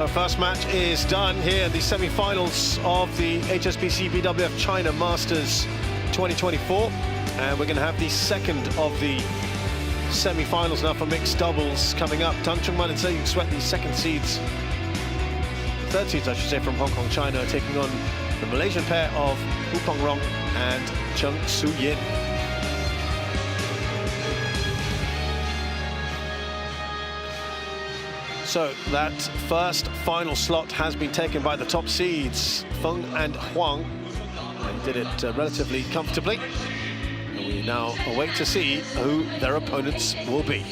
Our first match is done here in the semi-finals of the HSBC BWF China Masters 2024, and we're going to have the second of the semi-finals now for mixed doubles coming up. Tang and Cheng sweat the second seeds, third seeds I should say, from Hong Kong, China, taking on the Malaysian pair of Wu Pangrong and Cheng Su-yin. So that first final slot has been taken by the top seeds, Feng and Huang. They did it relatively comfortably. And we now await to see who their opponents will be.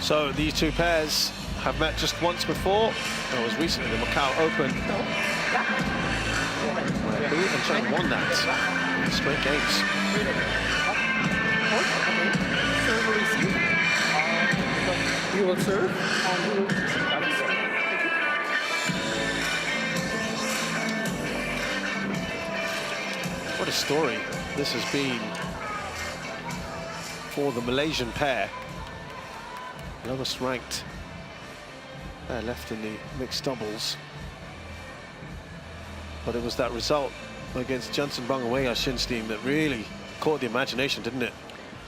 So these two pairs have met just once before. That was recently the Macau Open, where Hu and Cheng won that in straight games. You will serve. What a story this has been for the Malaysian pair. Lowest ranked pair left in the mixed doubles. But it was that result against Johnson Bangawea Shin's team that really caught the imagination, didn't it?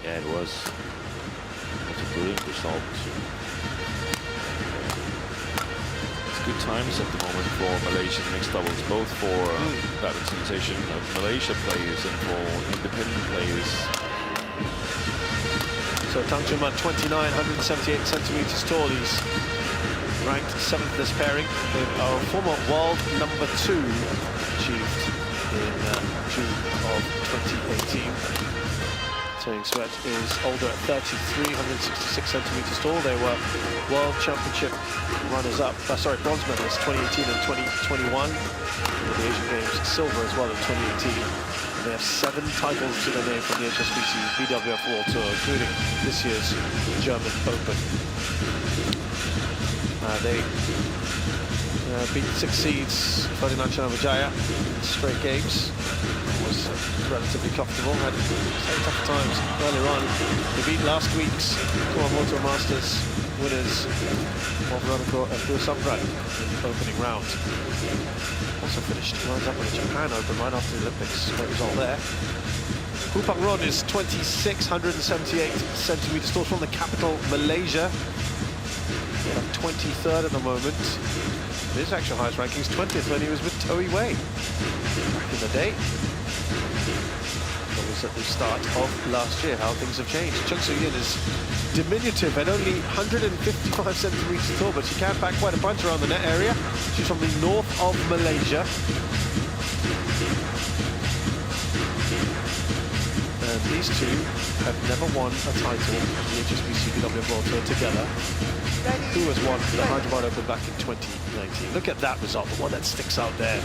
Yeah, it was. It's a brilliant result. It's good times at the moment for Malaysian mixed doubles, both for badminton sensation of Malaysia players and for independent players. So Tang 29, 178 centimeters tall. He's ranked 7th in this pairing. Our former world #2, achieved in June of 2018. Cheng Sweat is older at 33, 166 centimeters tall. They were World Championship runners-up, bronze medalists 2018 and 2021. The Asian Games silver as well in 2018. They have 7 titles to their name from the HSBC BWF World Tour, including this year's German Open. They beat 6 seeds, Ferdinand Chanavijaya, in straight games. Was relatively comfortable, had some tough times earlier on. They beat last week's Kumamoto Masters winners of Ranako and Busambrad in the opening round. Also finished lines up with the Japan Open right after the Olympics. Great result there. Wu Pangrong is 26, 178 centimeters tall, from the capital, Malaysia. 23rd at the moment. His actual highest ranking is 20th when he was with Toei Wei back in the day. That was at the start of last year. How things have changed. Cheng Su-yin is diminutive at only 155 centimeters tall, but she can pack quite a punch around the net area. She's from the north of Malaysia. And these two have never won a title in the HSBC BWF World Tour together. Who has won the Hyderabad Open back in 2019? Look at that result, the one that sticks out there.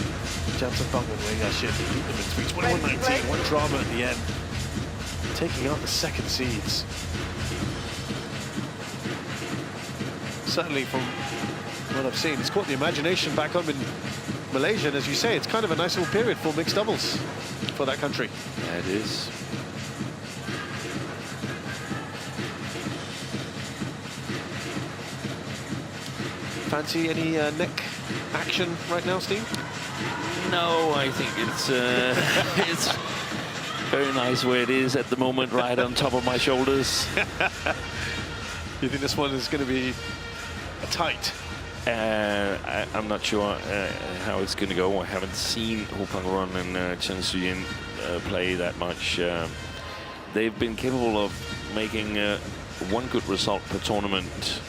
Johnson Bangawea Shin beat them in 3:21.19. One drama at the end. taking out the second seeds. Certainly from what I've seen, it's caught the imagination back home in Malaysia, and as you say, it's kind of a nice little period for mixed doubles for that country. Yeah, it is. Fancy any neck action right now, Steve? No, I think it's it's very nice where it is at the moment, right on top of my shoulders. You think this one is going to be tight? I'm not sure how it's going to go. I haven't seen Ho Pang-ron and Cheng Su-yin play that much. They've been capable of making one good result per tournament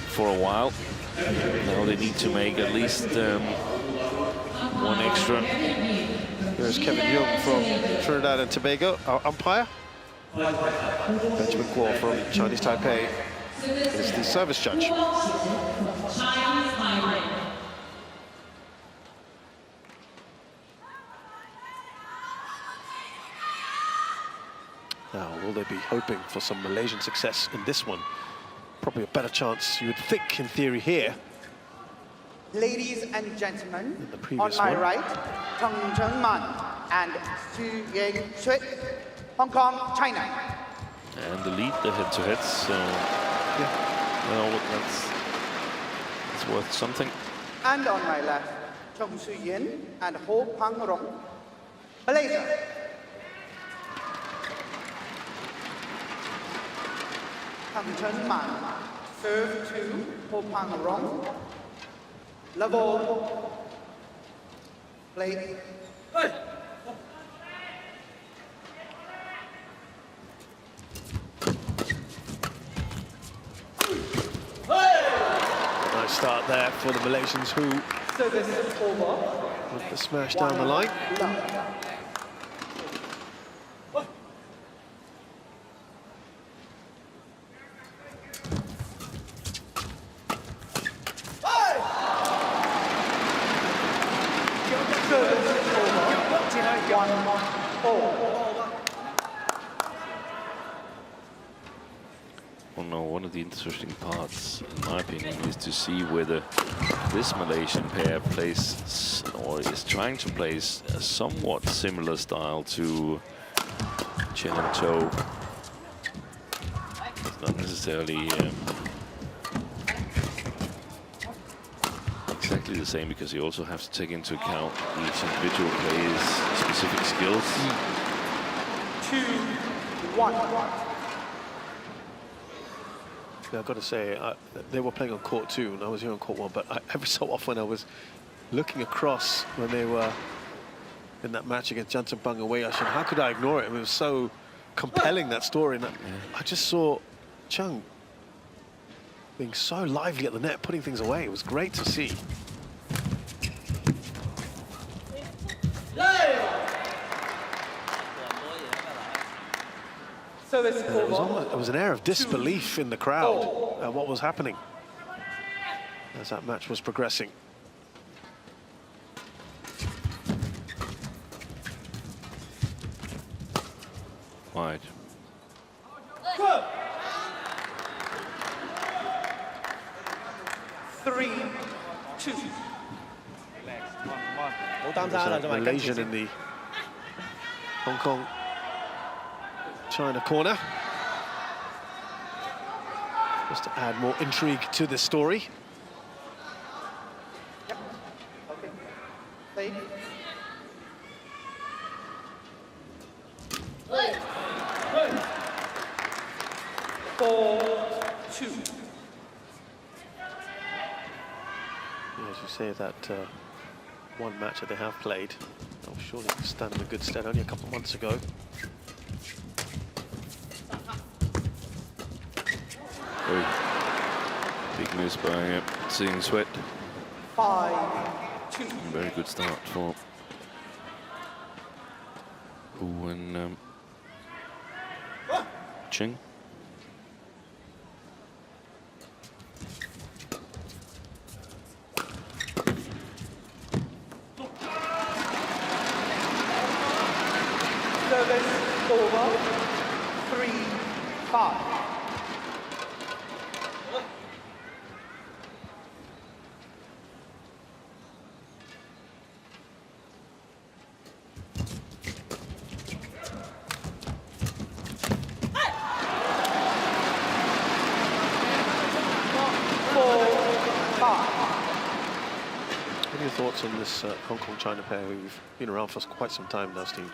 for a while. Now they need to make at least one extra. There's Kevin Young from Trinidad and Tobago, our umpire. Benjamin Guo from Chinese Taipei is the service judge. Now, will they be hoping for some Malaysian success in this one? Probably a better chance, you would think, in theory here. Ladies and gentlemen, The on previous my one. right, Tang and Su Ying Shui, Hong Kong, China. And the lead, the head-to-heads, so Yeah. well, that's worth something. And on my left, Cheng Su-yin and Ho Pang-ron, Malaysia. Tang Cheng-man, serve to Ho Pang-ron. Level, play. Nice start there for the Malaysians, who Service over. with the smash down the line. Love. Well, no, one of the interesting parts, in my opinion, is to see whether this Malaysian pair plays or is trying to play a somewhat similar style to Chen and To. It's not necessarily exactly the same, because you also have to take into account each individual player's specific skills. 2-1. I've got to say, they were playing on court 2 and I was here on court 1, but every so often I was looking across when they were in that match against Jansen Bang and Wei Yashin. How could I ignore it? I mean, it was so compelling, that story. And I just saw Cheng being so lively at the net, putting things away. It was great to see. Service There over. was an air of disbelief in the crowd at what was happening as that match was progressing. Wide. 3-2. There's a Malaysian in the Hong Kong China corner, just to add more intrigue to this story. Yep. Okay. Play. 4-2. As you say, that one match that they have played, I'm sure they can stand in a good stead only a couple of months ago. Very big miss by Seeing Sweat. 5-2. Very good start for Wu and Cheng. Service over. 5. What are your thoughts on this Hong Kong-China pair who've been around for quite some time now, Steve?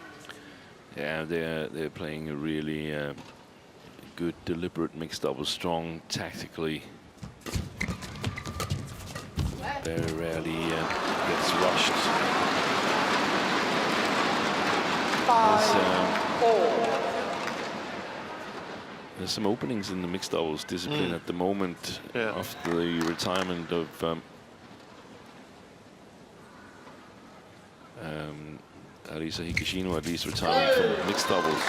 Yeah, they're playing a really good, deliberate mixed double, strong tactically. Very rarely gets rushed. 5-4. There's some openings in the mixed doubles discipline at the moment after the retirement of Arisa Higashino, at least retiring from mixed doubles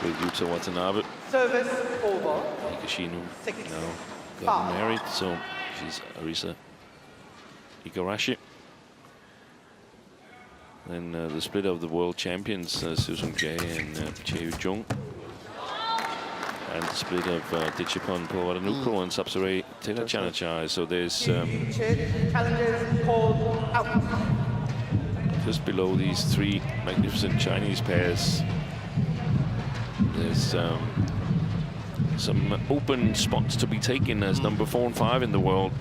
with Yuta Watanabe. Service over. Higashino now got married, so she's Arisa Igarashi. Then the split of the world champions, Susan Jae and Chae Jung. And the split of Dichipon Powaranukro and Sapsare Taylor Chanachai. So there's Challenges called out. just below these three magnificent Chinese pairs, there's some open spots to be taken as number 4 and 5 in the world.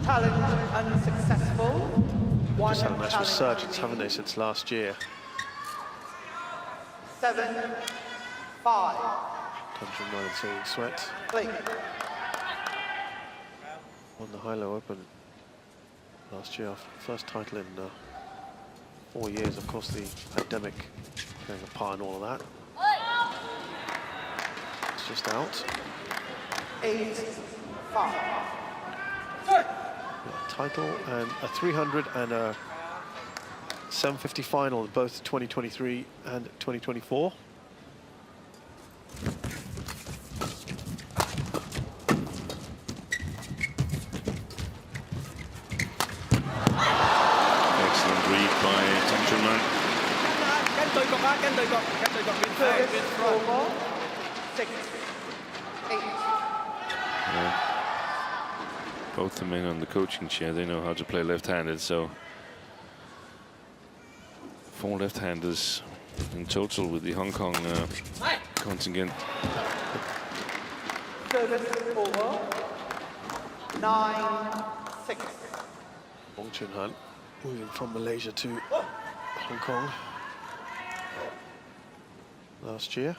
Challenge unsuccessful. Just had a nice resurgence, haven't they, since last year? 7-5. 119 sweat. Play. Won the Hilo Open last year, first title in 4 years. Of course, the pandemic playing a part in all of that. It's just out. 8-5. Title and a 300 and a 750 final in both 2023 and 2024. Excellent read by Tang Chunman. Over. 6-8. Both the men on the coaching chair, they know how to play left-handed, so 4 left-handers in total with the Hong Kong contingent. Service over. 9-6. Wong Chun Han moving from Malaysia to Hong Kong last year.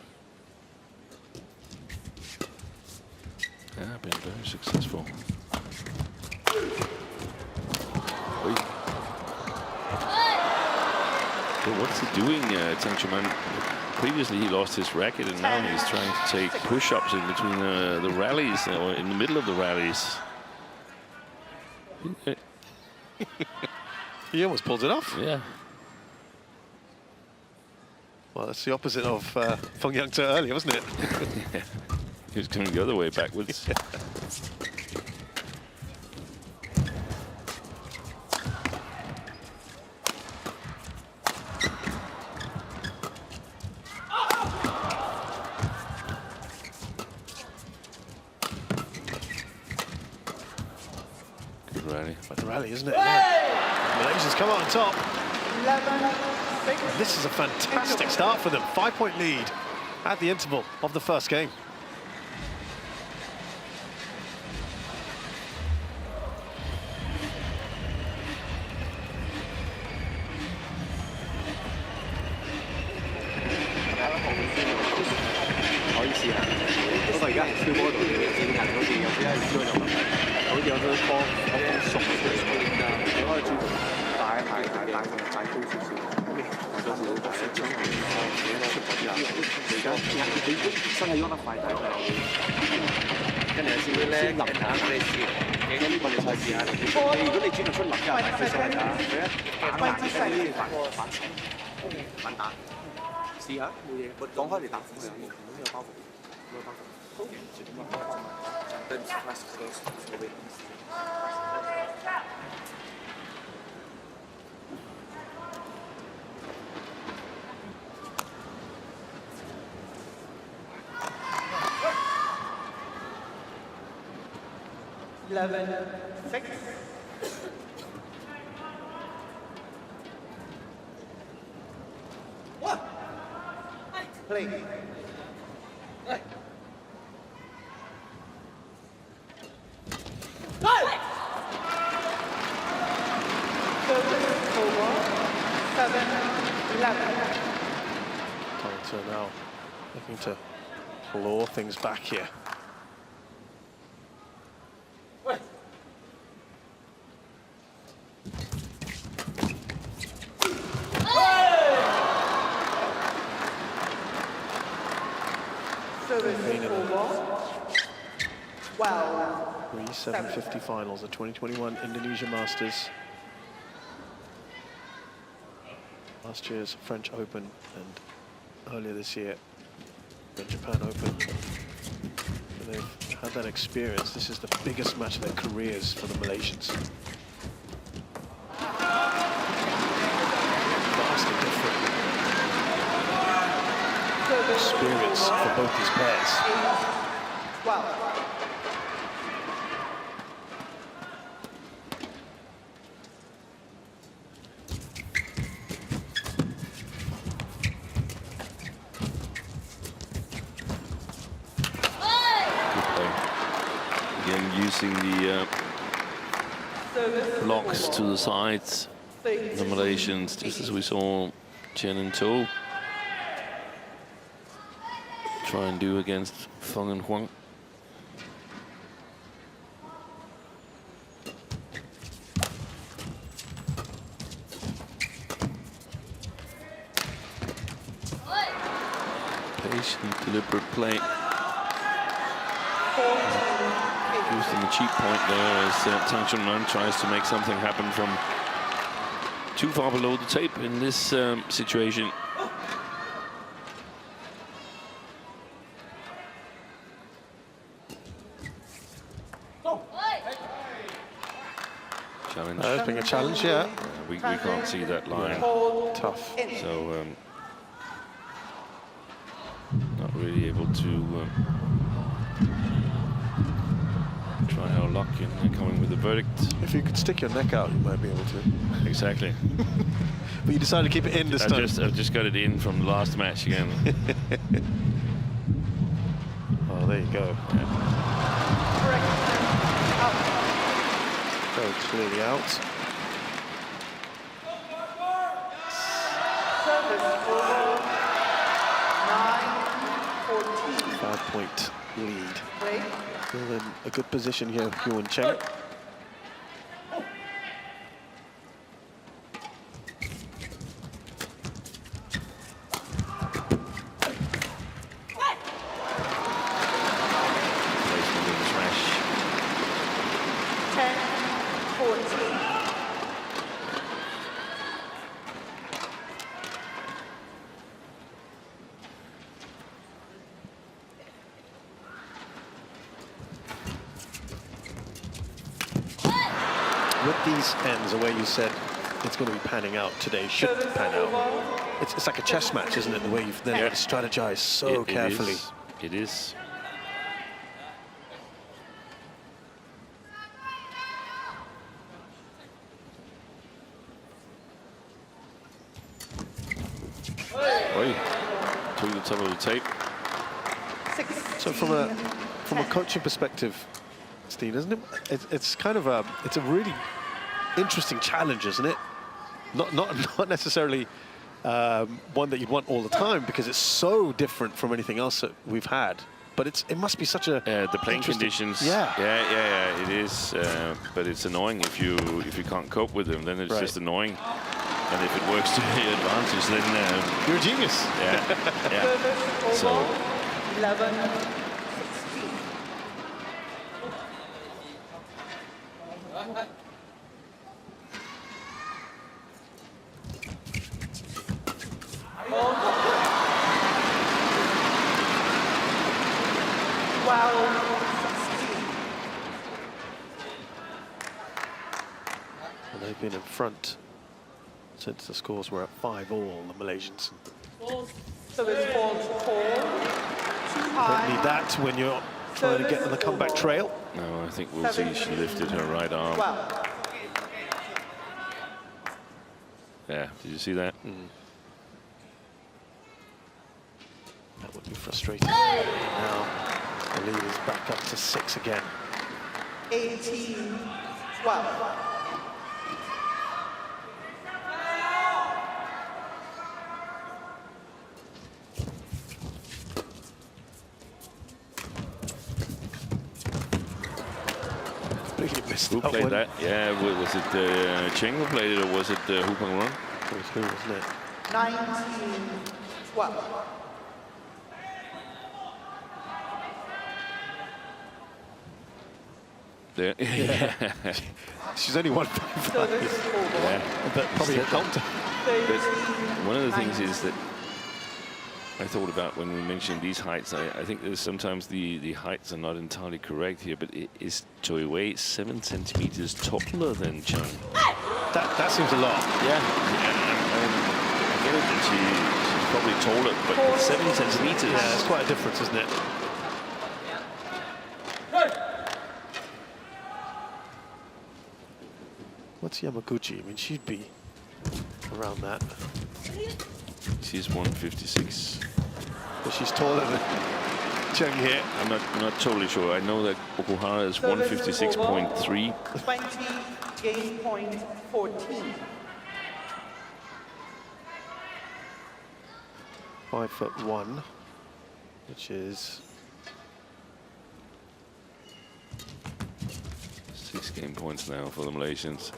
Yeah, been very successful. But what's he doing, Tang Chunman? Previously he lost his racket and now he's trying to take push-ups in between the rallies, or in the middle of the rallies. He almost pulled it off. Yeah. Well, that's the opposite of Feng Yang-te earlier, wasn't it? Yeah. He was going the other way backwards. Good rally. But the rally, isn't it? Yeah. Malaysia's come out on top. 11-6. This is a fantastic start for them. 5-point lead at the interval of the first game. 11-6. Play. Service over. 7-11. Tang now looking to claw things back here. Service over. Well. 750 finals, the 2021 Indonesia Masters. Last year's French Open and earlier this year the Japan Open. And they've had that experience. This is the biggest match of their careers for the Malaysians. Vastly different experience for both these pairs. 12. Using the blocks to the sides, the Malaysians, just as we saw Cheng and To try and do against Feng and Huang. Patient, deliberate play. Using the cheap point there as Tang tries to make something happen from too far below the tape in this situation. Challenge. There's been a challenge, yeah. We can't see that line. Tough. So not really able to try our luck in coming with the verdict. If you could stick your neck out, you might be able to. Exactly. But you decided to keep it in this time. I've just got it in from the last match again. Oh, there you go. Yeah. Very clearly out. Service over. 9-14. 5-point lead. Break. Still in a good position here, Hugh and Cheng. With these ends, the way you said it's going to be panning out today, should pan out. It's like a chess match, isn't it? The way you've then got to strategize so carefully. It is. Oi, to the top of the tape. So from a coaching perspective, Steve, isn't it? It's kind of it's a really interesting challenge, isn't it? Not necessarily one that you'd want all the time because it's so different from anything else that we've had. But it must be such a the playing conditions. Yeah, it is. But it's annoying if you can't cope with them. Then it's just annoying. And if it works to your advantage, then you're a genius. Yeah. So 11-16. And they've been in front since the scores were at 5-all, the Malaysians. So it's 4-4. Don't need that when you're trying to get on the comeback trail. No, I think we'll see she lifted her right arm. Yeah, did you see that? That would be frustrating. Now the lead is back up to 6 again. 18-12. Who played that? Yeah, was it Cheng who played it, or was it Hu Peng Run? It was who, wasn't it? 19-12. Yeah. She's only 155. Yeah. But probably a counter. But one of the things is that I thought about when we mentioned these heights, I think there's sometimes the heights are not entirely correct here, but is Choi Wei 7 centimeters taller than Cheng? That seems a lot. Yeah. I get it that she's probably taller, but 7 centimeters. Yeah, it's quite a difference, isn't it? What's Yamaguchi? I mean, she'd be around that. She's 156. But she's taller than Cheng here. I'm not totally sure. I know that Okuhara is 156.3. 20, game point 14. 5'1", which is 6 game points now for the Malaysians.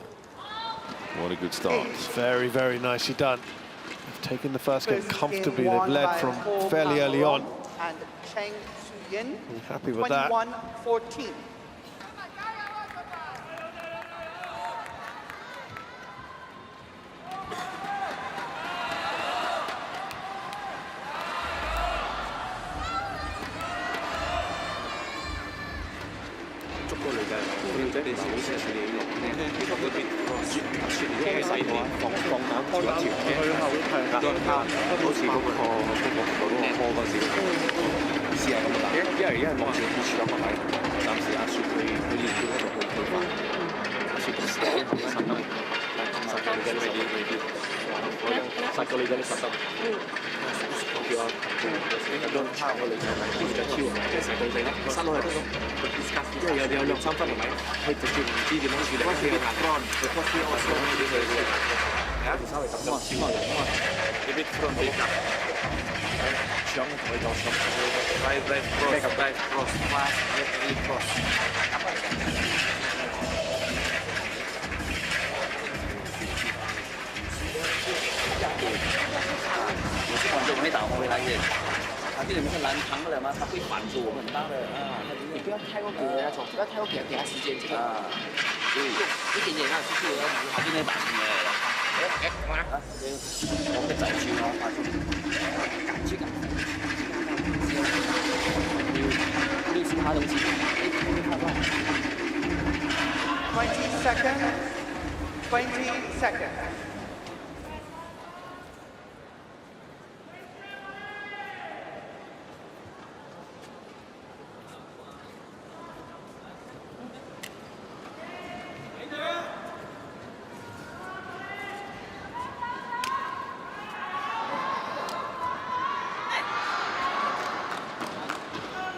What a good start. very, very nicely done. They've taken the first game comfortably. They've led from fairly early on. And Cheng Su-yin, I'm happy with that. 21-14.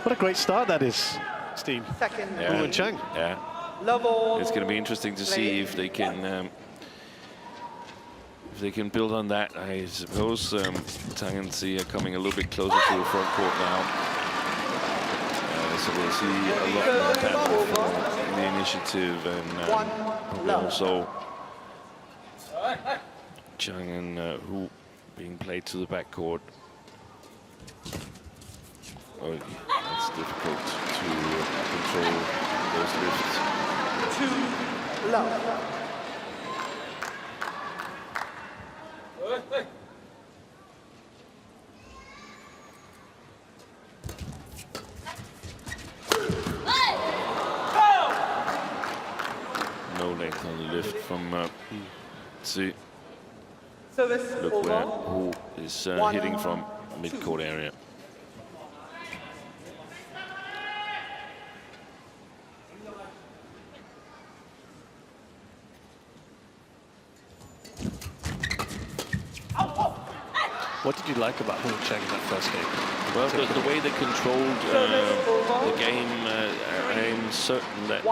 What a great start that is, Steve. Second. Yeah. Hu and Cheng. Yeah. Level. It's going to be interesting to see if they can build on that. I suppose Tang and Si are coming a little bit closer to the front court now. So we'll see a lot more battle for the initiative, and also Cheng and Hu being played to the backcourt. Oh, it's difficult to control those lifts. 2 love. No length on the lift from Si. Service Look over. where Hu is hitting from mid-court area. What did you like about Hu Cheng in that first game? Well, the way they controlled the game, I'm certain that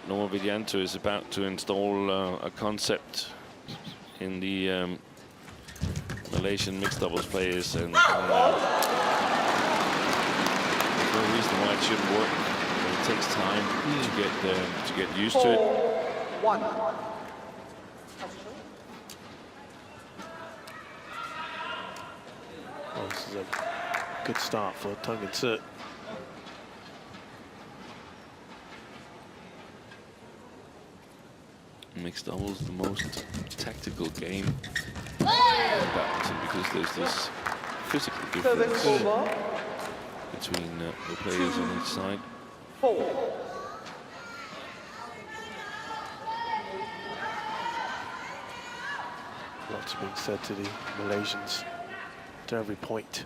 Noah Vidianto is about to install a concept in the Malaysian mixed doubles players, and there's no reason why it shouldn't work. It takes time to get used to it. 1. Well, this is a good start for Tang and Tzu. Mixed doubles the most tactical game in badminton because there's this physical difference between the players on each side. 4. Lots being said to the Malaysians to every point.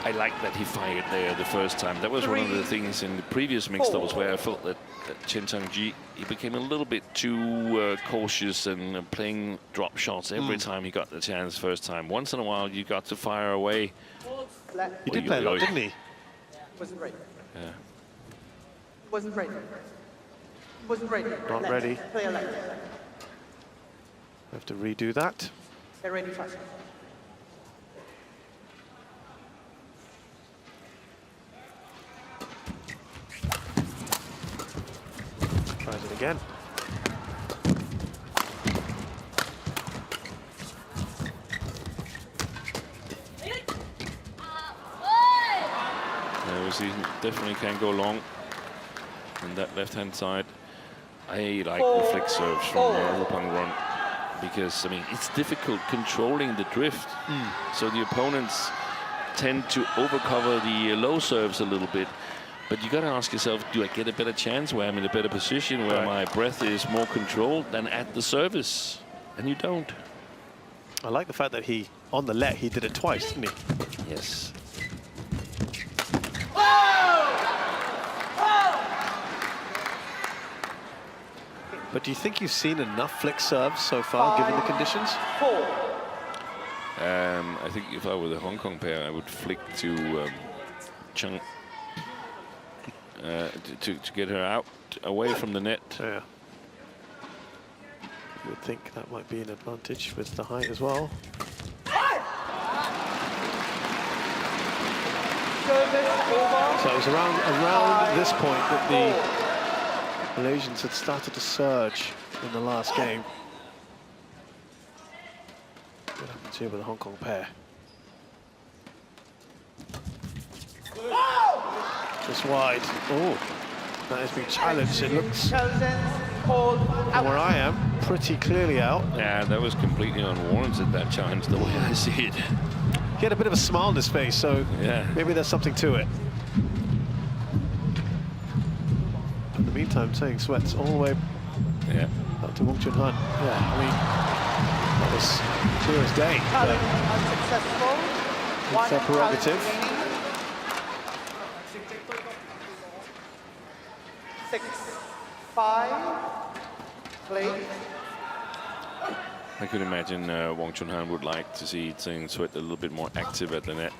I like that he fired there the first time. That was one of the things in the previous mixed doubles where I felt that Chen Tang-ji, he became a little bit too cautious and playing drop shots every time he got the chance first time. Once in a while, you got to fire away. He did play a lot, didn't he? Wasn't ready. Yeah. Wasn't ready. Wasn't ready. Not ready. Play a left. Have to redo that. Get ready fast. Tries it again. He definitely can go long on that left-hand side. I like the flick serves from Hu Peng because, I mean, it's difficult controlling the drift. So the opponents tend to overcover the low serves a little bit. But you got to ask yourself, do I get a better chance where I'm in a better position, where my breath is more controlled than at the service? And you don't. I like the fact that he, on the let, he did it twice, didn't he? Yes. But do you think you've seen enough flick serves so far, given the conditions? 4. I think if I were the Hong Kong pair, I would flick to Cheng to get her out, away from the net. Yeah. You would think that might be an advantage with the height as well. So it was around this point that the Malaysians had started to surge in the last game. What happens here with the Hong Kong pair? Just wide. Oh, that has been challenged. It looks, from where I am, pretty clearly out. Yeah, that was completely unwarranted, that challenge, the way I see it. He had a bit of a smile on his face, so maybe there's something to it. In the meantime, Tang sweats all the way up to Wong Chun Han. Yeah, I mean, that was clear as day. Unsuccessful. It's their prerogative. 6, 5, play. I could imagine Wong Chun Han would like to see Tang Sweat a little bit more active at the net.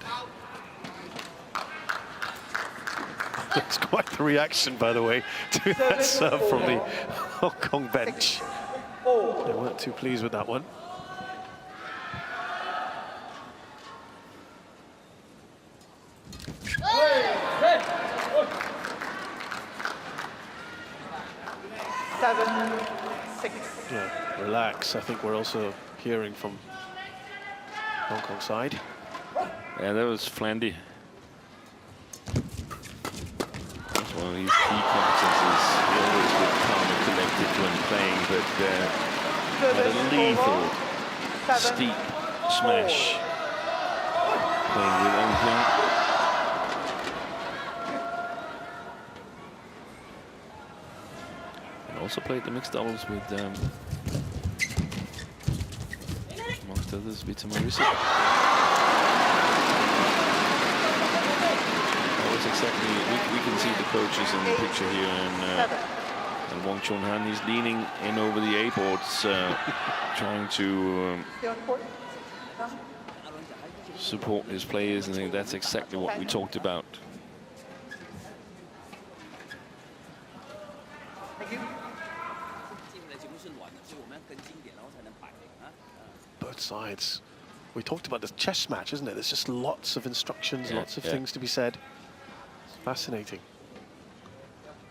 That's quite the reaction, by the way, to that serve from the Hong Kong bench. They weren't too pleased with that one. Yeah, relax. I think we're also hearing from Hong Kong side. Yeah, that was Flandy. That's one of his key competencies. He always was calm and collected when playing, but had a lethal, steep smash playing with Ong Hyun. Also played the mixed doubles with, amongst others, Vita Marisa. that's exactly. We can see the coaches in the picture here, and Wang Chunhan, he's leaning in over the A boards, trying to support his players, and I think that's exactly what we talked about. Both sides. We talked about this chess match, isn't it? There's just lots of instructions, lots of things to be said. It's fascinating.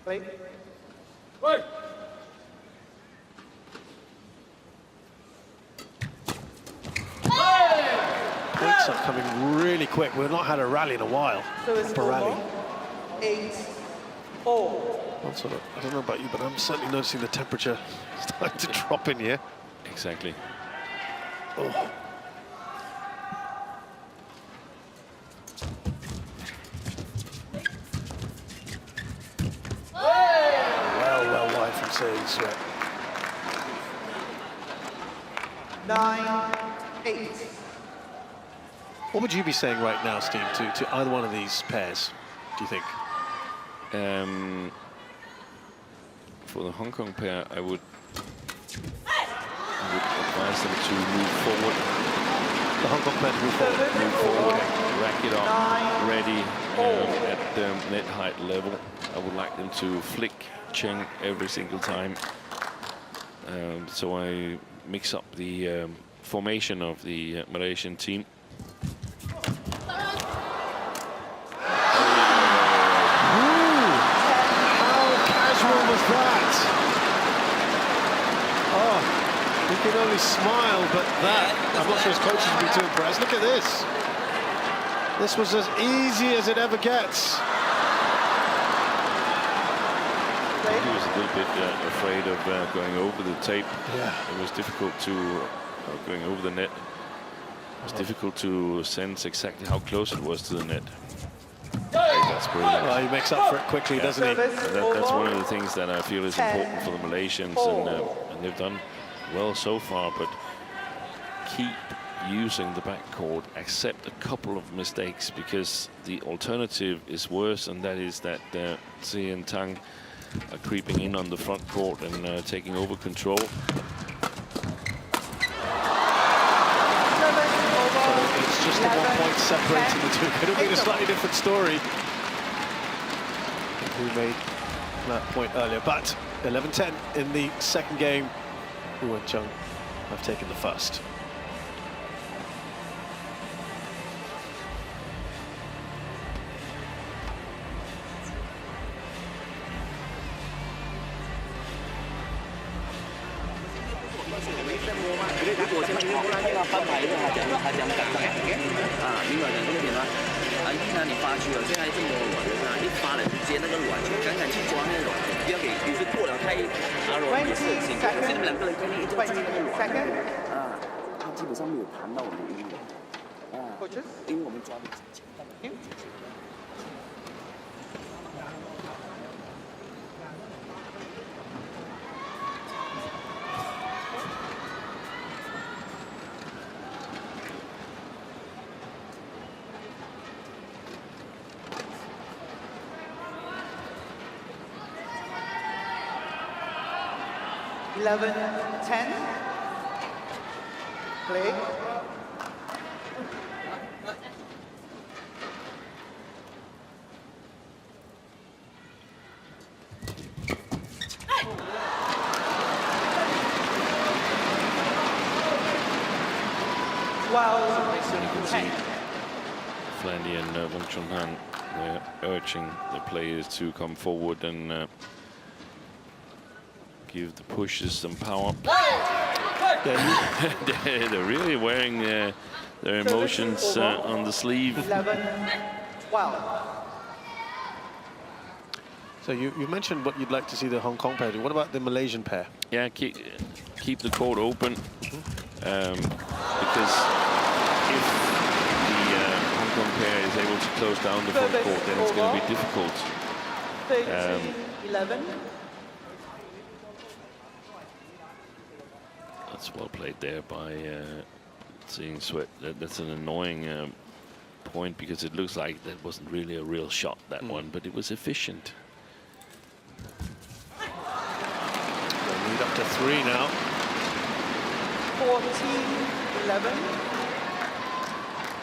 Play. Points are coming really quick. We've not had a rally in a while. Service rally. 8-4. Also, I don't know about you, but I'm certainly noticing the temperature starting to drop in here. Exactly. Oh. Well wide from saying sweat. 9-8. What would you be saying right now, Steve, to either one of these pairs, do you think? For the Hong Kong pair, I would advise them to move forward. The Hong Kong pair to move forward. Move forward, rack it up, ready at net height level. I would like them to flick Cheng every single time. So I mix up the formation of the Malaysian team. What was that? Oh, he can only smile, but that, I'm not sure his coaches would be too impressed. Look at this. This was as easy as it ever gets. He was a little bit afraid of going over the tape. Yeah. It was difficult to, going over the net. It was difficult to sense exactly how close it was to the net. That's brilliant. Well, he makes up for it quickly, doesn't he? That's one of the things that I feel is important for the Malaysians, and they've done well so far, but keep using the backcourt, accept a couple of mistakes, because the alternative is worse, and that is that Tse and Tang are creeping in on the front court and taking over control. So it's just the 1 point separating the two. Could have been a slightly different story. Who made that point earlier, but 11-10 in the second game. Wu and Cheng have taken the first. Play. Well, you can see Flandy and Wang Chunhan, they're urging the players to come forward and give the pushes some power. They're really wearing their emotions on the sleeve. 11-12. So you mentioned what you'd like to see the Hong Kong pair do. What about the Malaysian pair? Yeah, keep the court open, because if the Hong Kong pair is able to close down the front court, then it's going to be difficult. 13-11. That's well played there by Seeing Sweat. That's an annoying point because it looks like that wasn't really a real shot, that one, but it was efficient. They'll lead up to 3 now. 14-11.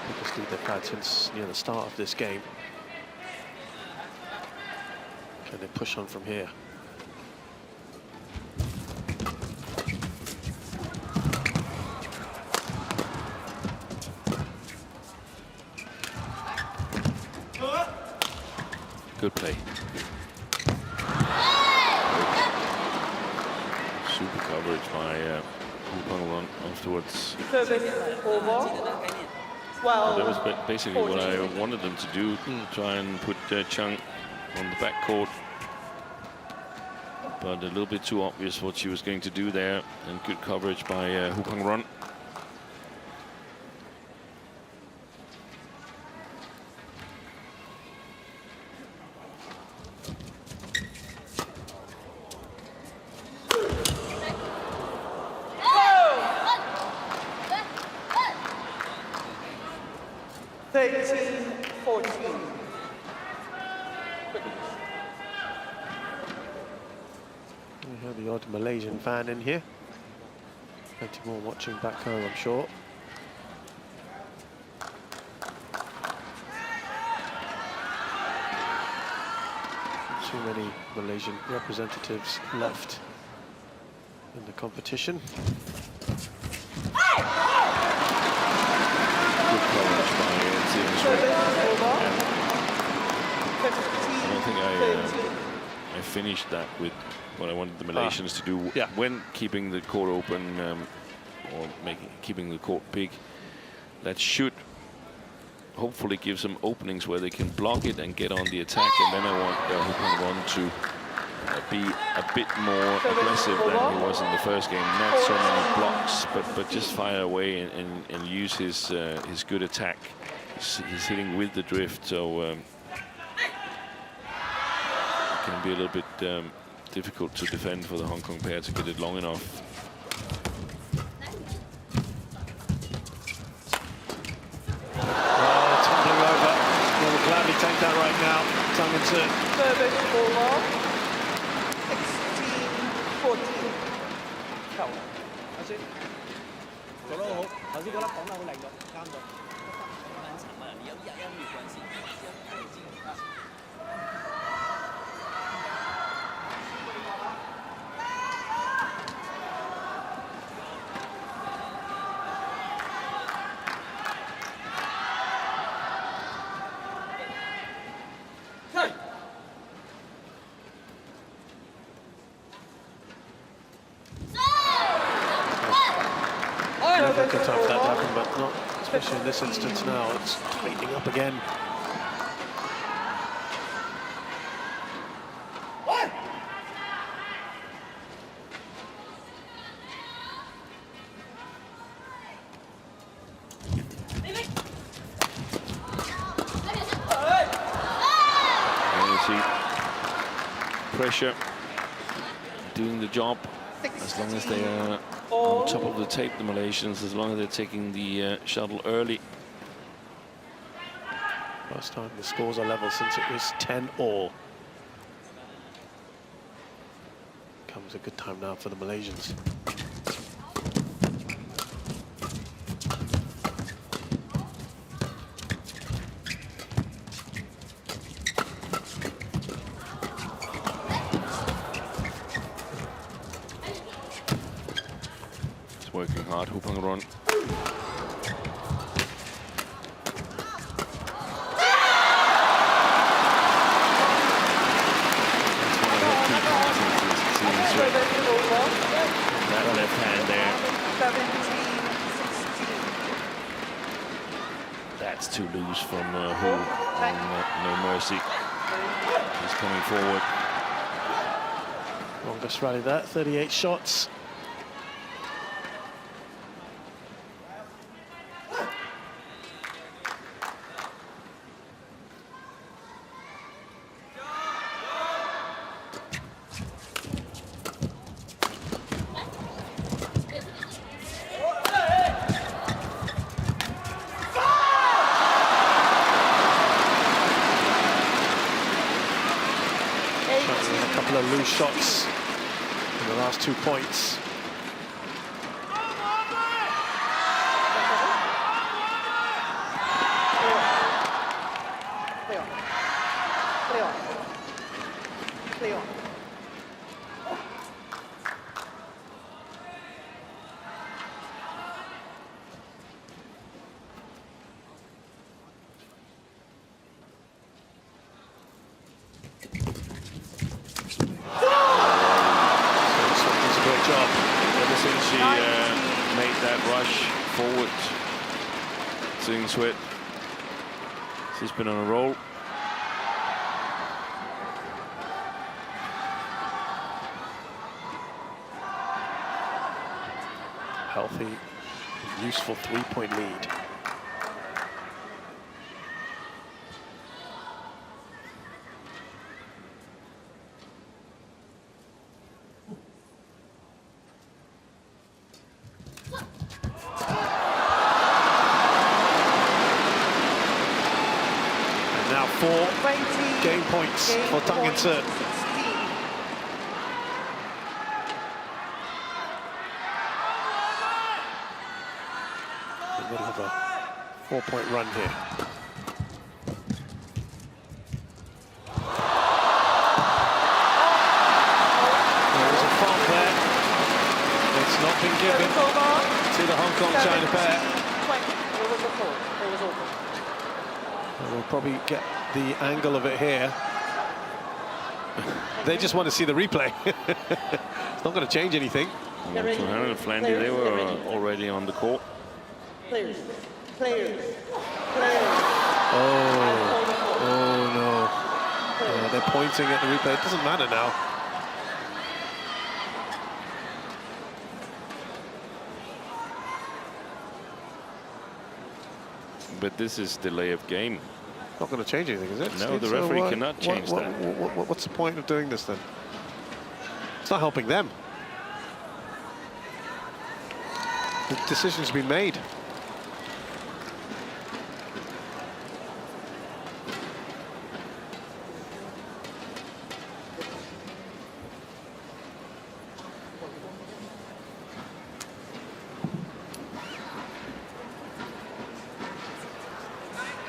Biggest lead they've had since near the start of this game. Can they push on from here? Good play. Super coverage by Hupang afterwards. Service over. 12. That was basically what I wanted them to do, try and put Cheng on the back court. But a little bit too obvious what she was going to do there, and good coverage by Hupang. 13-14. We have the odd Malaysian fan in here. Plenty more watching back home, I'm sure. Too many Malaysian representatives left in the competition. Good coverage by I don't think I finished that with what I wanted the Malaysians to do when keeping the court open or keeping the court big. That should hopefully give some openings where they can block it and get on the attack. And then I want Hupang to be a bit more aggressive than he was in the first game. Not so many blocks, but just fire away and use his good attack. He's hitting with the drift, so it can be a little bit difficult to defend for the Hong Kong pair to get it long enough. Tumbling over. We'll gladly take that right now. Tang and Cheng. Service over. 16-14. Cầu. 做得好，頭先嗰粒講得好靈喎，啱咗。Good time for that to happen, but not especially in this instance now. It's tightening up again. And you see pressure doing the job as long as they are on top of the tape, the Malaysians, as long as they're taking the shuttle early. First time the scores are level since it was 10-all. Comes a good time now for the Malaysians. Working hard, Hupang. That left hand there. 17-16. That's too loose from Hu. No mercy. He's coming forward. Longest rally there, 38 shots. couple of loose shots in the last 2 points. She made that rush forward. Seeing Sweat. She's been on a roll. Healthy, useful 3-point lead. Now 4 game points for Tang and Cheng. In the middle of a 4-point run here. There's a fault there. It's not been given to the Hong Kong China pair. We'll probably get the angle of it here. They just want to see the replay. It's not going to change anything. Well, and Flandy, they were already on the court. Players. Oh no. Yeah, they're pointing at the replay. It doesn't matter now. But this is delay of game. Not going to change anything, is it? No, the referee cannot change that. What's the point of doing this then? It's not helping them. The decision's been made.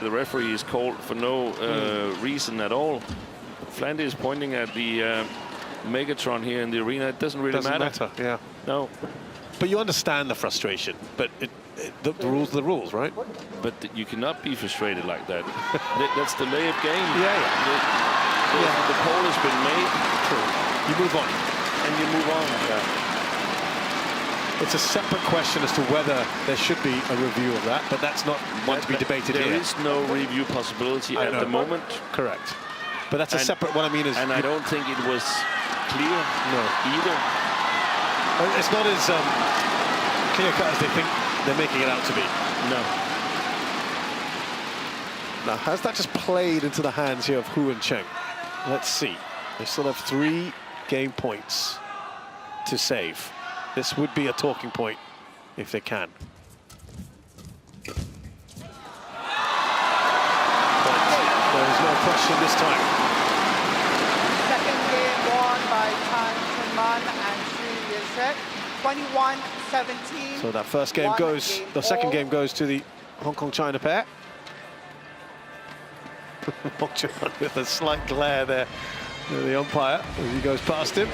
The referee is called for no reason at all. Flandy is pointing at the Megatron here in the arena. It doesn't really matter. Yeah. No. But you understand the frustration. But the rules are the rules, right? But you cannot be frustrated like that. That's delay of game. Yeah. The call has been made. True. You move on. And you move on. Yeah. It's a separate question as to whether there should be a review of that, but that's not one to be debated here. There is no review possibility at the moment. Correct. But that's a separate, what I mean is... And I don't think it was clear either. It's not as clear-cut as they think they're making it out to be. No. Now, has that just played into the hands here of Hu and Cheng? Let's see. They still have 3 game points to save. This would be a talking point if they can. But there is no question this time. Second game won by Tang and Xu Yinshek, 21-17. So that first game goes, the second game goes to the Hong Kong China pair. With a slight glare there to the umpire as he goes past him.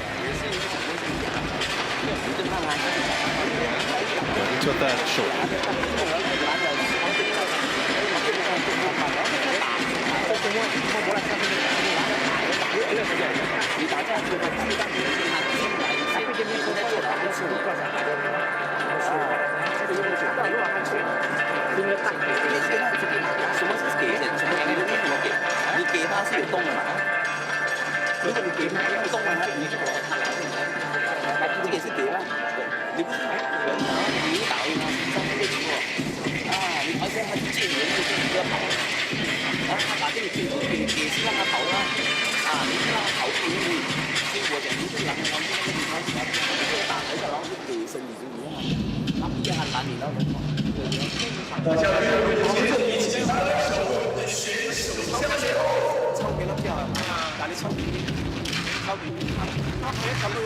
Into a third short.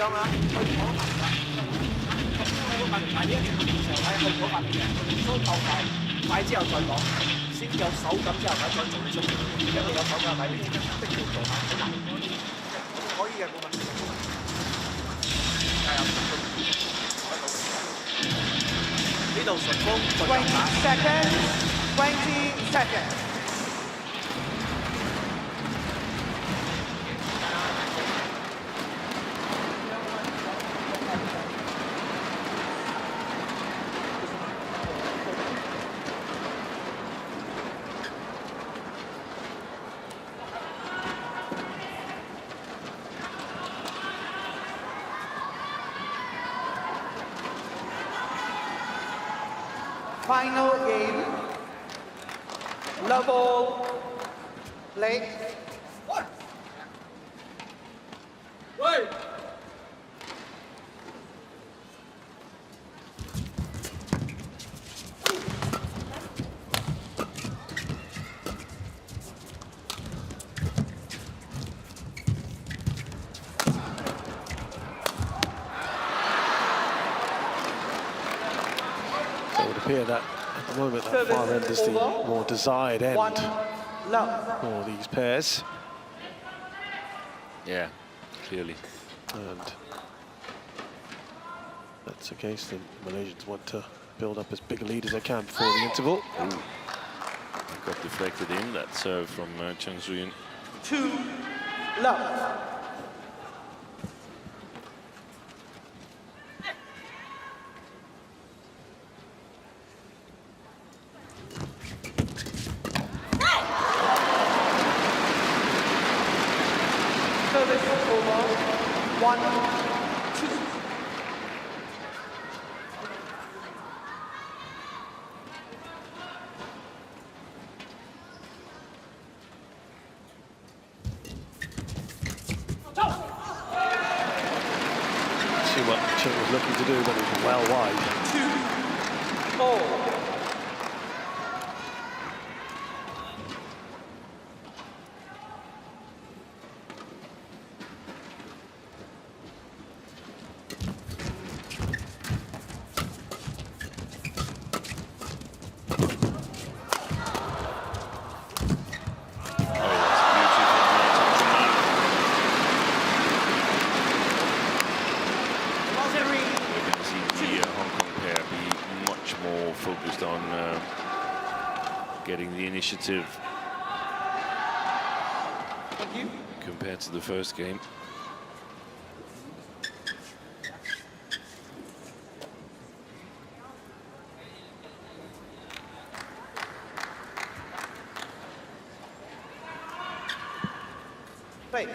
樣啊，去唔到行㗎。會問埋呢一條常喺去唔到行嘅，所以夠快之後再講，先有手感之後再做出嚟。因為有手感係你即刻逼佢做下，好難。可以嘅，冇問題。加油！呢度順風進入打。20 seconds. 20 seconds. Final game. Level leg.喂！ So it would appear that at the moment that far end is the more desired end 1 love. for these pairs. Yeah, clearly. And that's the case. The Malaysians want to build up as big a lead as they can before the interval. Ooh. Got deflected in that serve from Cheng Su-yin. 2 love. Service over. 1, 2. See what Cheng was looking to do, but it was well wide. 2, 4. Focused on getting the initiative compared to the first game. Wait.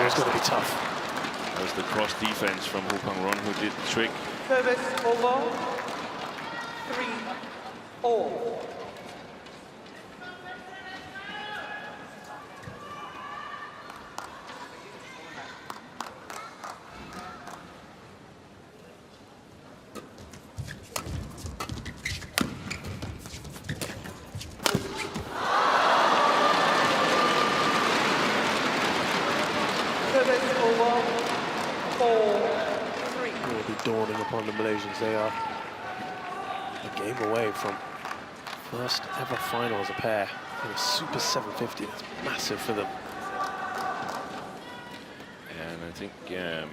It's going to be tough. That was the cross defense from Ho Pang-ron who did the trick. Service over. 3, 4. Service over. 4, 3. It will be dawning upon the Malaysians. They are a game away from first ever final as a pair in a Super 750. That's massive for them. And I think the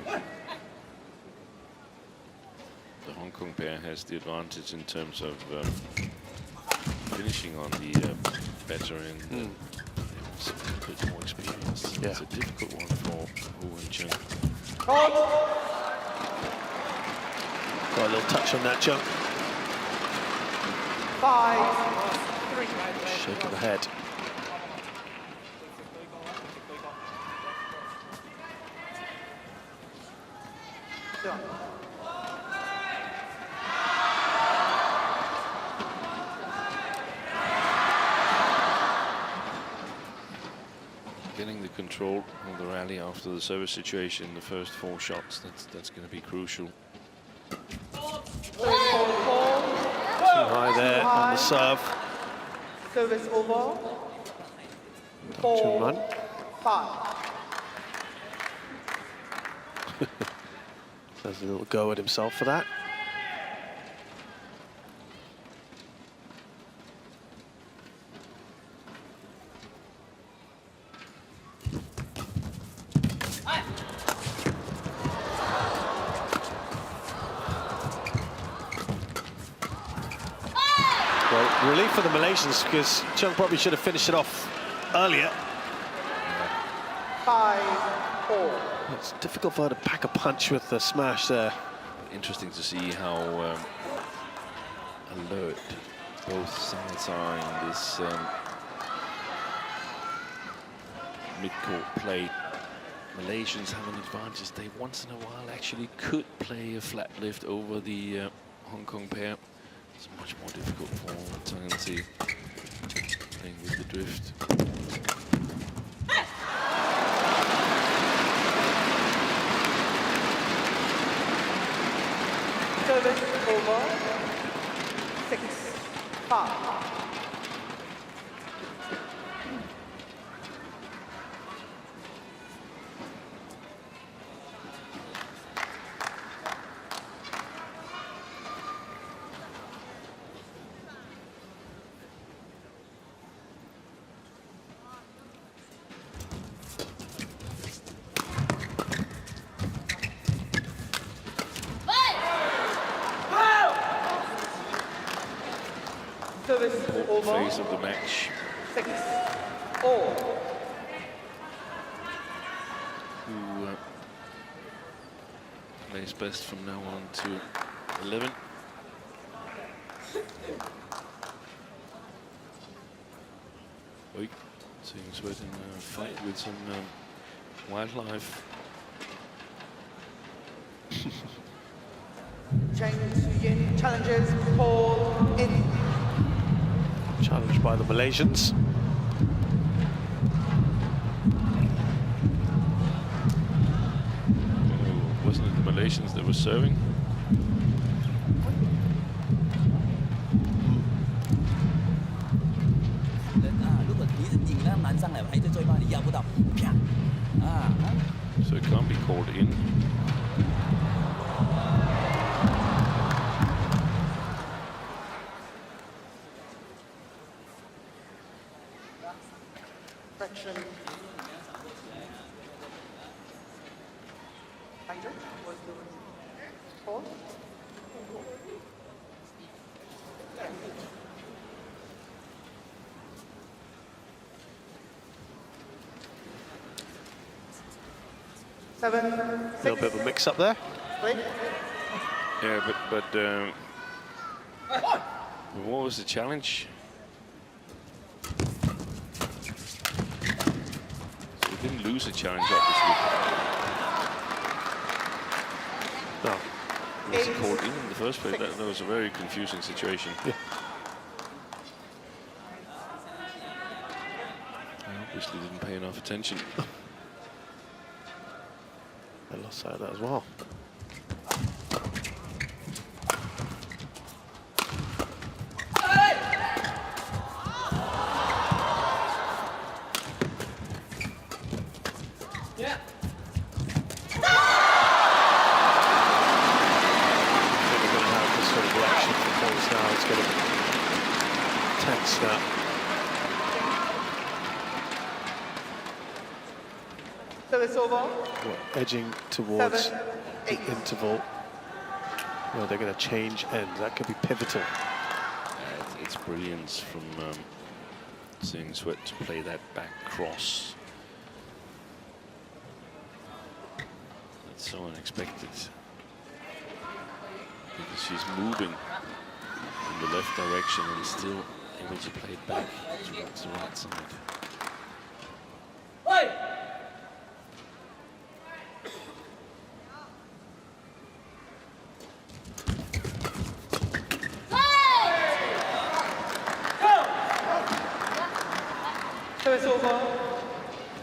Hong Kong pair has the advantage in terms of finishing on the better end. It's a bit more experience. Yeah. It's a difficult one for Hu and Cheng. Got a little touch on that jump. 5, 3. Shake of the head. Done. Getting control of the rally after the service situation. The first 4 shots, that's going to be crucial. Too high there on the serve. Service over. 4-5. There's a little go at himself for that. Well, relief for the Malaysians because Cheng probably should have finished it off earlier. 5-4. It's difficult for her to pack a punch with the smash there. Interesting to see how alert both sides are in this mid-court play. Malaysians have an advantage. They once in a while actually could play a flat lift over the Hong Kong pair. It's much more difficult for Tang playing with the drift. Service over. 6-5. Service over. Phase of the match. 6-all. Who plays best from now on to 11. Oi, seeing Sweat in a fight with some wildlife. Cheng Su-yin challenges Paul in. Challenged by the Malaysians. Wasn't it the Malaysians that were serving? So it can't be called in. Fraction. Paul. A little bit of a mix-up there. Yeah, but what was the challenge? So we didn't lose the challenge, obviously. No. Was it called in the first place? That was a very confusing situation. Yeah. I obviously didn't pay enough attention. I lost sight of that as well. Yeah. We're going to have this sort of reaction from points now. It's going to be tense now. Service over. We're edging towards 7-8. the interval where they're going to change ends. That could be pivotal. It's brilliance from seeing Sweat to play that back cross. That's so unexpected because she's moving in the left direction and still able to play it back towards the right side. Service over.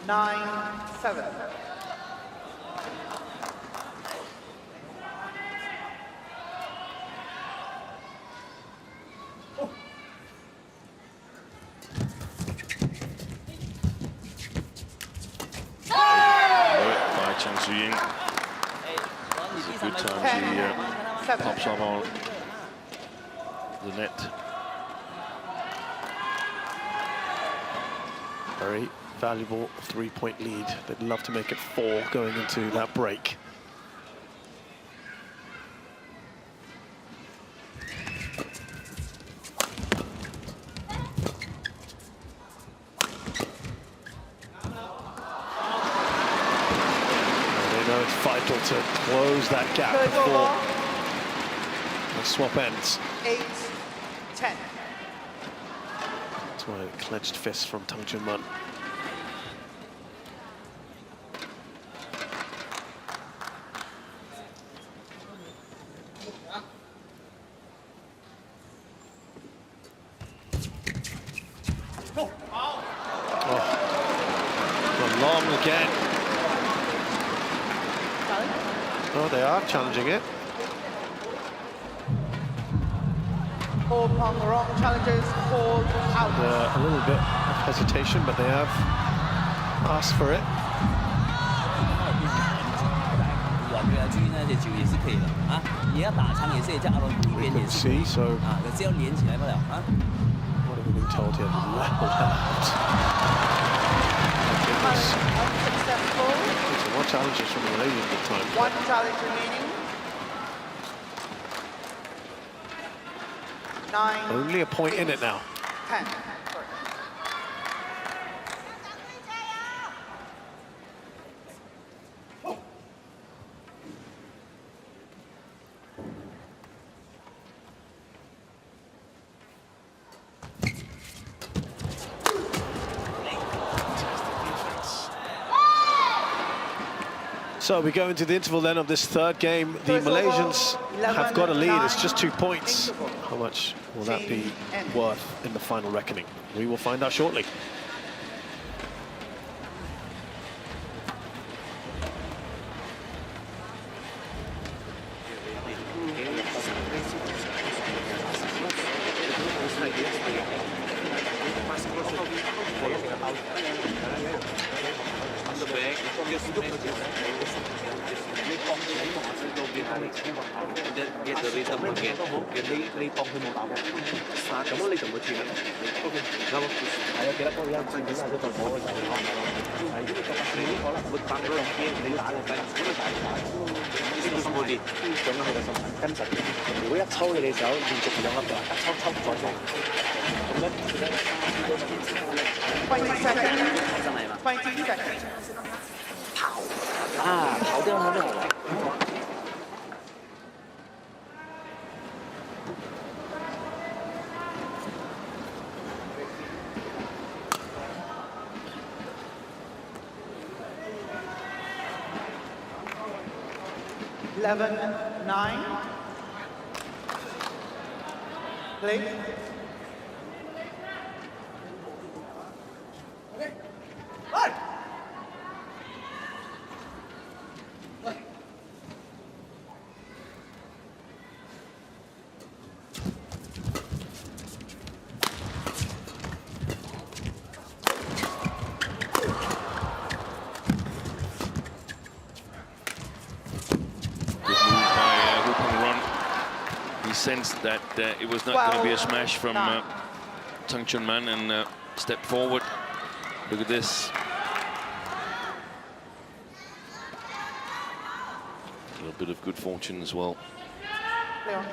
9-7. By Cheng Su-yin. It's a good time she pops up on the net. Very valuable 3-point lead. They'd love to make it 4 going into that break. They know it's vital to close that gap before the swap ends. 8-10. That's why a clenched fist from Tang Man. Long again. Oh, they are challenging it. Ho Pang Rong challenges called out. A little bit of hesitation, but they have asked for it. We can see, so what have we been told here? Level out. Unsuccessful. More challenges from the Malaysian this time. 1 challenge remaining. 9. Only a point in it now. 10. 10. So we go into the interval then of this third game. The Malaysians have got a lead. It's just 2 points. How much will that be worth in the final reckoning? We will find out shortly. Eleven, 9. Play. Sensed that it was not going to be a smash from Tang Man and stepped forward. Look at this. A little bit of good fortune as well. Leon.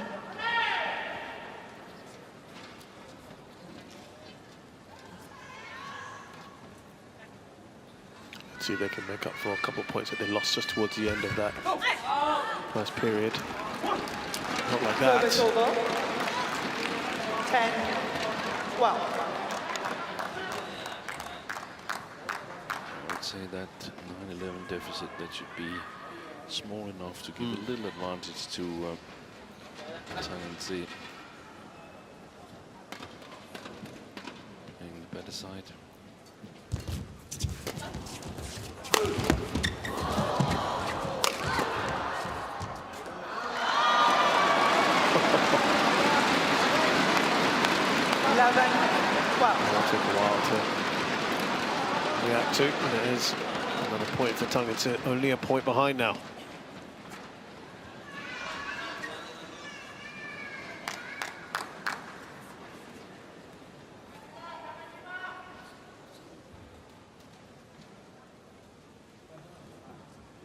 See if they can make up for a couple of points that they lost just towards the end of that first period. Not like that. Service over. 10, 12. I would say that 9-11 deficit, that should be small enough to give a little advantage to Tang and Z. Playing the better side. 12. That took a while to react to, and it is another point for Tang. It's only a point behind now.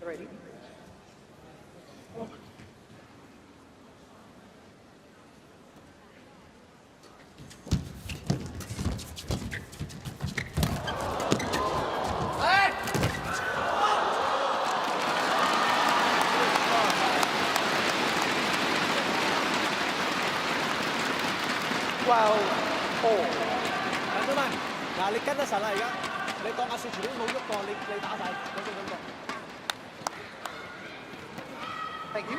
Ready? Wow, 4. 等等，嗱，你跟得實啦，而家你當阿雪全部冇喐過，你打晒，有冇感覺？ Thank you.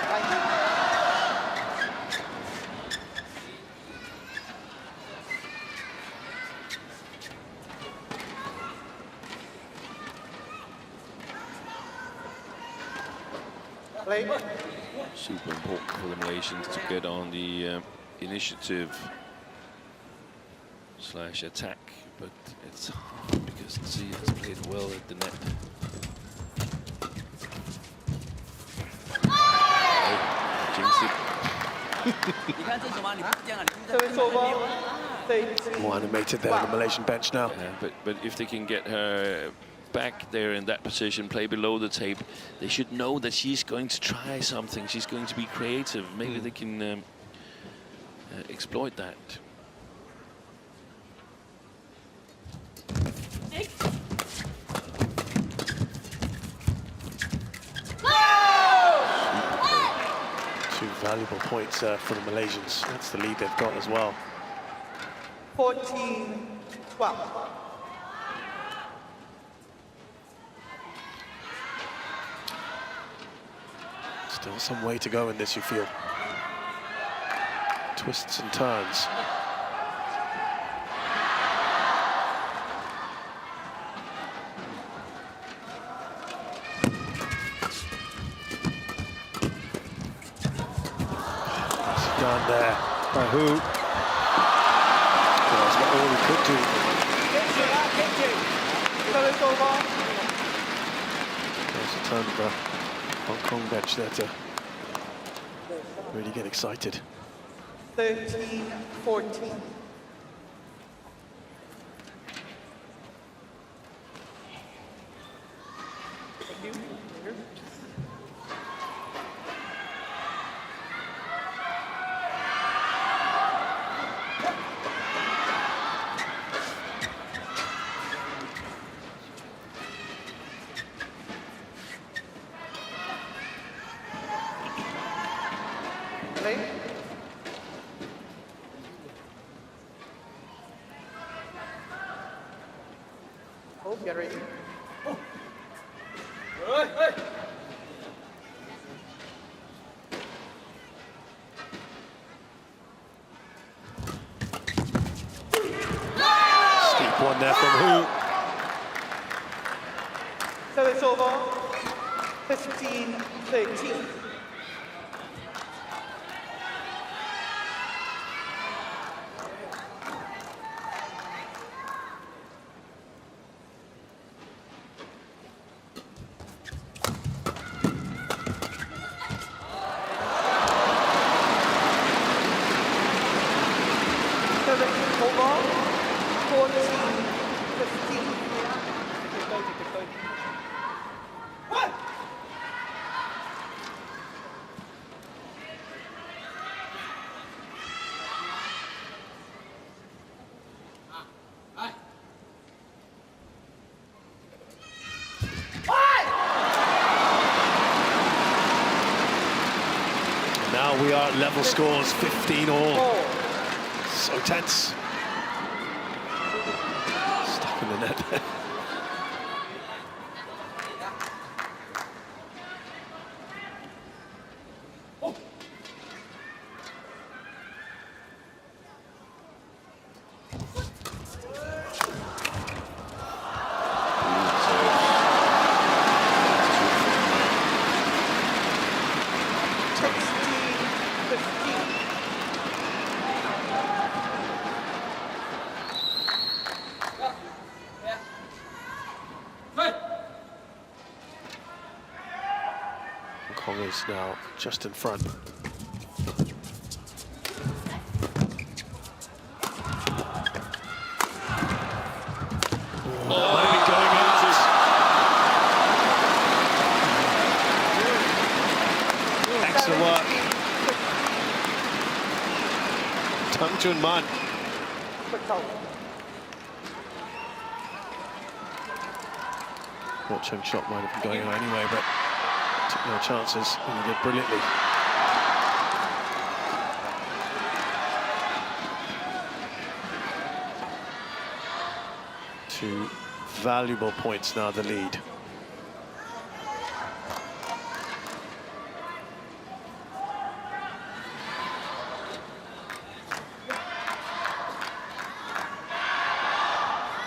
Thank you. Play. Super important for the Malaysians to get on the initiative / attack, but it's hard because Tsi has played well at the net. Oh, jinxed it. 你看这种嘛，你不这样啊，你 So it's over. 13. More animated there on the Malaysian bench now. But if they can get her back there in that position, play below the tape, they should know that she's going to try something. She's going to be creative. Maybe they can exploit that. Two valuable points for the Malaysians. That's the lead they've got as well. 14-12. Still some way to go in this, you feel. Twists and turns. Done there by who? Well, that's not all he could do. So it's over. There's a turn of the Hong Kong bench there to really get excited. 13-14. Thank you. Play. Hope you're ready. Steep one there from who? So it's over. 15-13. So it's over. 14-15. Now we are at level scores, 15 all. So tense. Stuck in the net there. Tang. 16-15. Hong Kong is now just in front. Excellent work. Tang Thought Cheng's shot might have been going out anyway, but took no chances and he did brilliantly. Two valuable points now, the lead.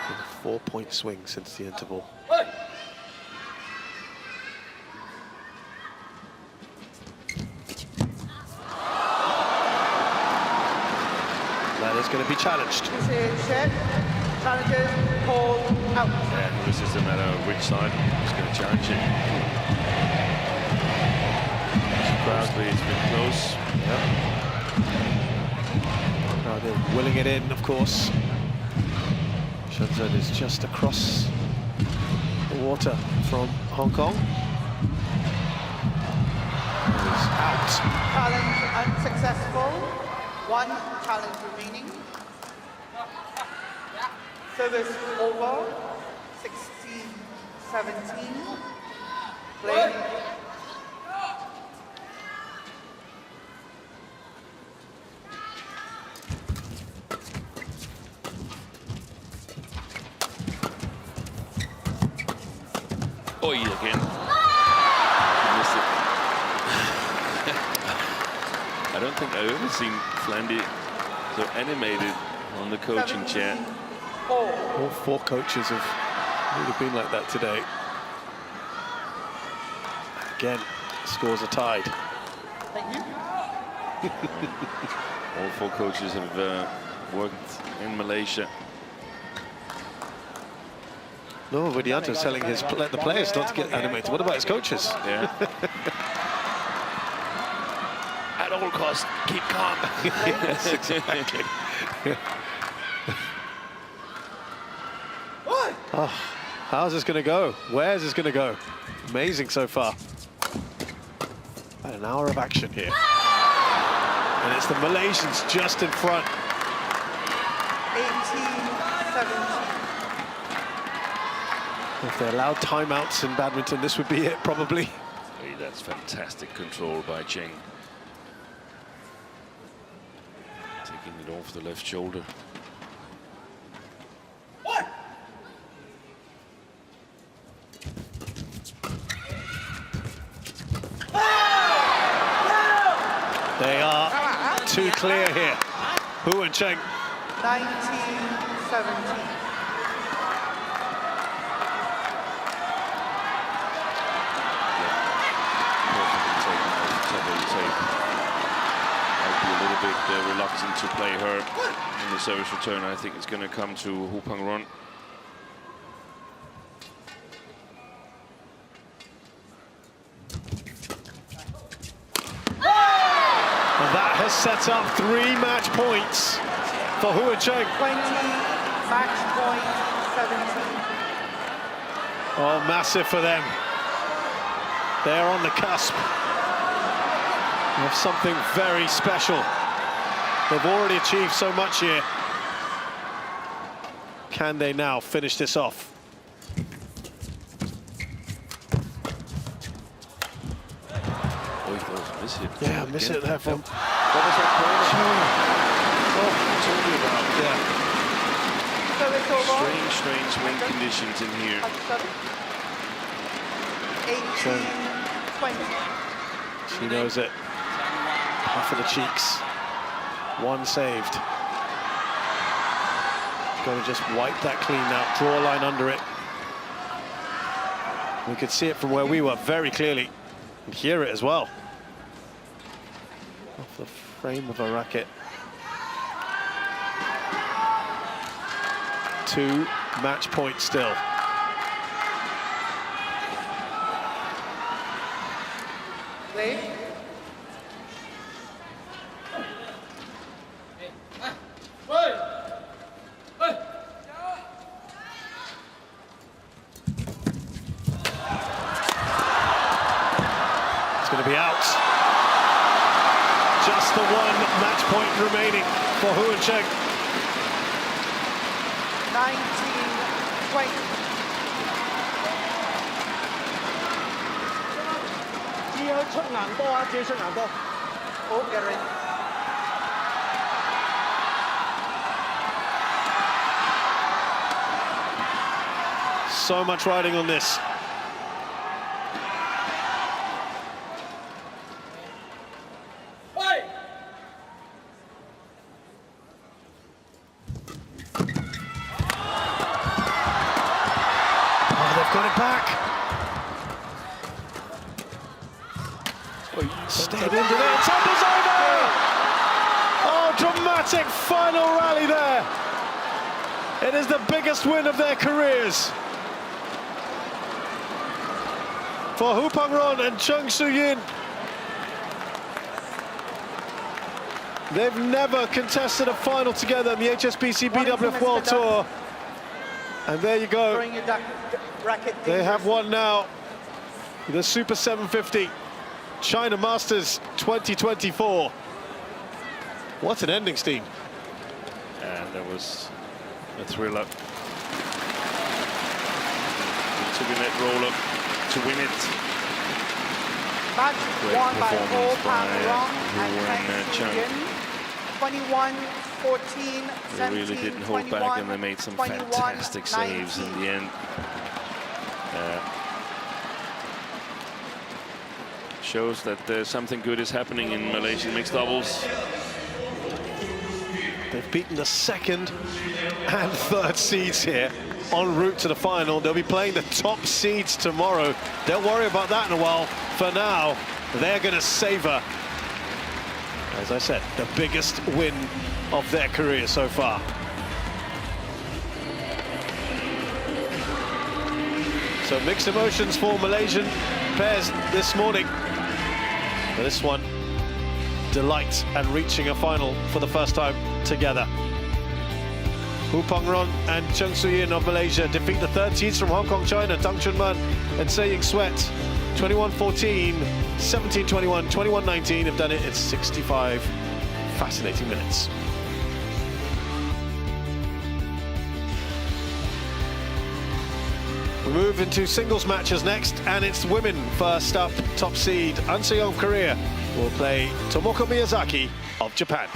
With a 4-point swing since the interval. That is going to be challenged. Challenges called out. Yeah, this is a matter of which side is going to challenge it. Surprisingly, it's been close. Yep. Now they're willing it in, of course. Shenzhen is just across the water from Hong Kong. He's out. Challenge unsuccessful. 1 challenge remaining. Service over. 16-17. Play. Oh, yeah, again. Missed it. I don't think I've ever seen Flandy so animated on the coaching chair. All 4 coaches would have been like that today. Again, scores are tied. Thank you. All 4 coaches have worked in Malaysia. No, Widianto's telling the players not to get animated. What about his coaches? Yeah. At all costs, keep calm. Yes, exactly. Oh, how's this going to go? Where's this going to go? Amazing so far. About an hour of action here. And it's the Malaysians just in front. 18-17. If they allowed timeouts in badminton, this would be it, probably. Hey, that's fantastic control by Cheng. Taking it off the left shoulder. They are too clear here. Hu and Cheng. 19-17. I'd be a little bit reluctant to play her in the service return. I think it's going to come to Hu Pengron. And that has set up 3 match points for Hu and Cheng. 20, match point 17. Oh, massive for them. They're on the cusp of something very special. They've already achieved so much here. Can they now finish this off? Miss it. Yeah, miss it there from... What was that corner? Oh, I told you about, yeah. Strange wind conditions in here. 18-20. She knows it. Puff of the cheeks. 1 saved. Got to just wipe that clean out, draw a line under it. We could see it from where we were very clearly, and hear it as well. off the frame of a racket. 2 match points still. Play. Going to be out. Just the 1 match point remaining for Hu and Cheng. 19-20. 只要出硬波啊，只要出硬波。好，Gary。So much riding on this. Got it back. Stayed into there. Tumbles over. Oh, dramatic final rally there. It is the biggest win of their careers. For Hu Pengron and Cheng Su-yin. They've never contested a final together in the HSBC BWF World Tour. And there you go. They have one now, the Super 750 China Masters 2024. What an ending, Steve. And that was a thriller. The 2-minute roll-up to win it. Match Great won by Ho performance by Pengron and Cheng. 21-14, 17, They really didn't hold back, and they made some fantastic saves in the end. Shows that something good is happening in Malaysian mixed doubles. They've beaten the 2nd and 3rd seeds here en route to the final. They'll be playing the top seeds tomorrow. They'll worry about that in a while. For now, they're going to savor, as I said, the biggest win of their career so far. So mixed emotions for Malaysian pairs this morning. But this one, delight and reaching a final for the first time together. Hu Pengron and Cheng Su-yin of Malaysia defeat the 3rd seeds from Hong Kong, China, Tang and Se-Ying Sweat. 21-14, 17-21, 21-19, have done it in 65 fascinating minutes. We move into singles matches next, and it's women first up. Top seed An Se-young of Korea will play Tomoko Miyazaki of Japan.